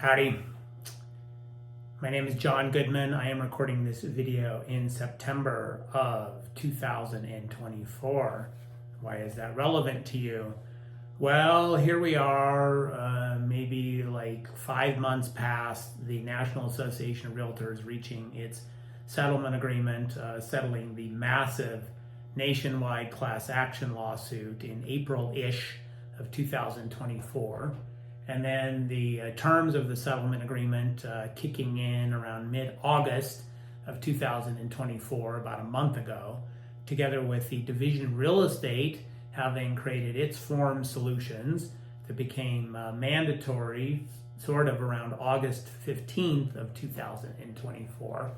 Howdy. My name is John Goodman. I am recording this video in September of 2024. Why is that relevant to you? Well, here we are, maybe like 5 months past the National Association of Realtors reaching its settlement agreement, settling the massive nationwide class action lawsuit in April-ish of 2024. And then the terms of the settlement agreement kicking in around mid-August of 2024, about a month ago, together with the Division of Real Estate having created its form solutions that became mandatory sort of around August 15th of 2024.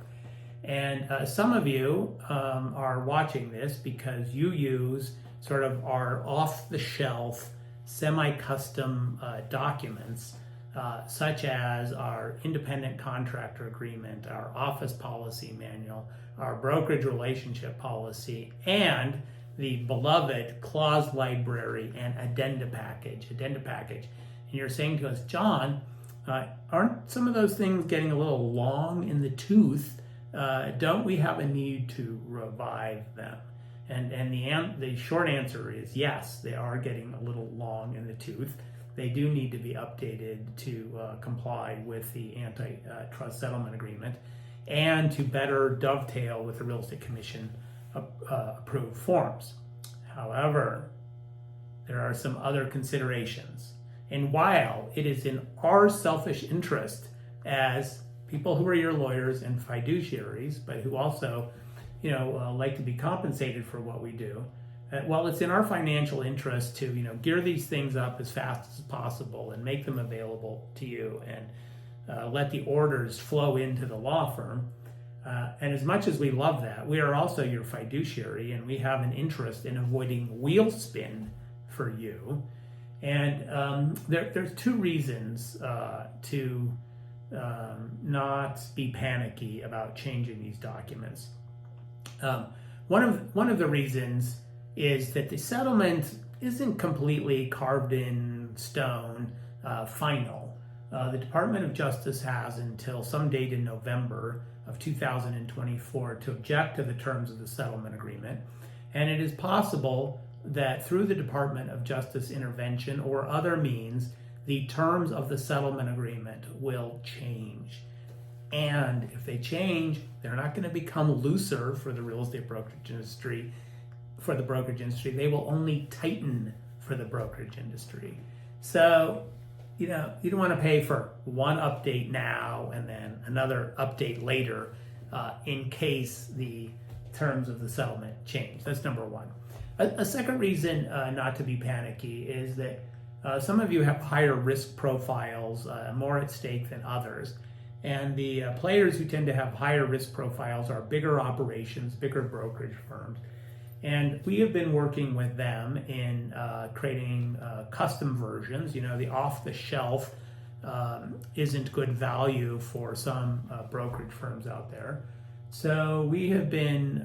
And some of you are watching this because you use sort of our off-the-shelf semi-custom documents, such as our independent contractor agreement, our office policy manual, our brokerage relationship policy, and the beloved clause library and Addenda Package. And you're saying to us, John, aren't some of those things getting a little long in the tooth? Don't we have a need to revive them? And the short answer is yes, they are getting a little long in the tooth. They do need to be updated to comply with the antitrust settlement agreement and to better dovetail with the Real Estate Commission approved forms. However, there are some other considerations. And while it is in our selfish interest as people who are your lawyers and fiduciaries, but who also like to be compensated for what we do. Well, it's in our financial interest to, gear these things up as fast as possible and make them available to you and let the orders flow into the law firm. And as much as we love that, we are also your fiduciary and we have an interest in avoiding wheel spin for you. And there's two reasons to not be panicky about changing these documents. One of the reasons is that the settlement isn't completely carved in stone, final. The Department of Justice has until some date in November of 2024 to object to the terms of the settlement agreement. And it is possible that through the Department of Justice intervention or other means, the terms of the settlement agreement will change. And if they change, they're not going to become looser for the real estate brokerage industry, They will only tighten for the brokerage industry. So, you don't want to pay for one update now and then another update later in case the terms of the settlement change. That's number one. A second reason not to be panicky is that some of you have higher risk profiles, more at stake than others. And the players who tend to have higher risk profiles are bigger operations, bigger brokerage firms. And we have been working with them in creating custom versions. The off-the-shelf isn't good value for some brokerage firms out there. So we have been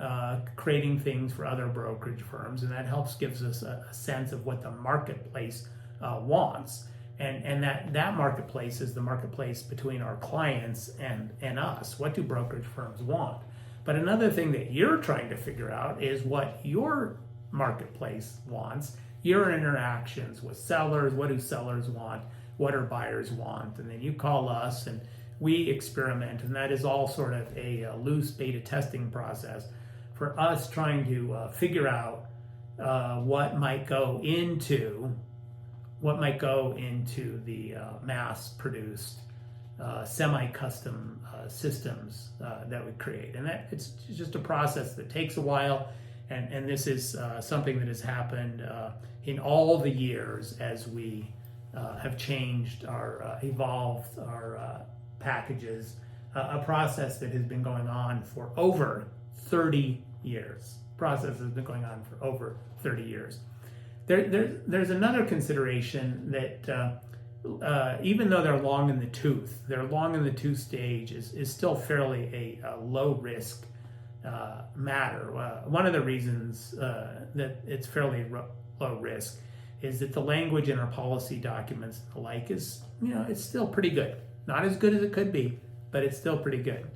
creating things for other brokerage firms, and that gives us a sense of what the marketplace wants. And that marketplace is the marketplace between our clients and us. What do brokerage firms want? But another thing that you're trying to figure out is what your marketplace wants, your interactions with sellers. What do sellers want? What do buyers want? And then you call us and we experiment. And that is all sort of a loose beta testing process for us trying to figure out what might go into the mass-produced semi-custom systems that we create. And that it's just a process that takes a while, and this is something that has happened in all the years as we have changed evolved our packages, a process that has been going on for over 30 years. There's another consideration that even though they're long in the tooth, their long in the tooth stage is still fairly a low risk matter. One of the reasons that it's fairly low risk is that the language in our policy documents and the like is, it's still pretty good. Not as good as it could be, but it's still pretty good.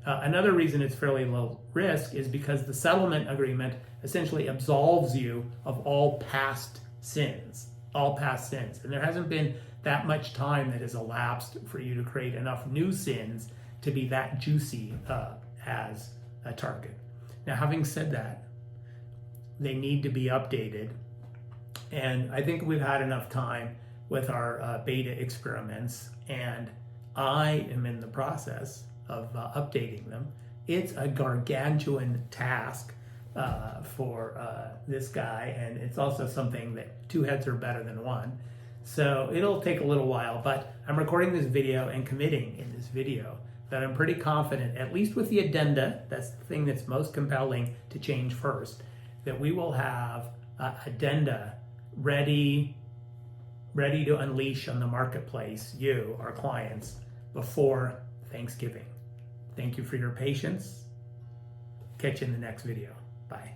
Another reason it's fairly low risk is because the settlement agreement essentially absolves you of all past sins. And there hasn't been that much time that has elapsed for you to create enough new sins to be that juicy as a target. Now, having said that, they need to be updated. And I think we've had enough time with our beta experiments, and I am in the process of updating them. It's a gargantuan task for this guy, and it's also something that two heads are better than one. So it'll take a little while, but I'm recording this video and committing in this video that I'm pretty confident, at least with the addenda, that's the thing that's most compelling to change first, that we will have addenda ready to unleash on the marketplace, you, our clients, before Thanksgiving. Thank you for your patience. Catch you in the next video. Bye.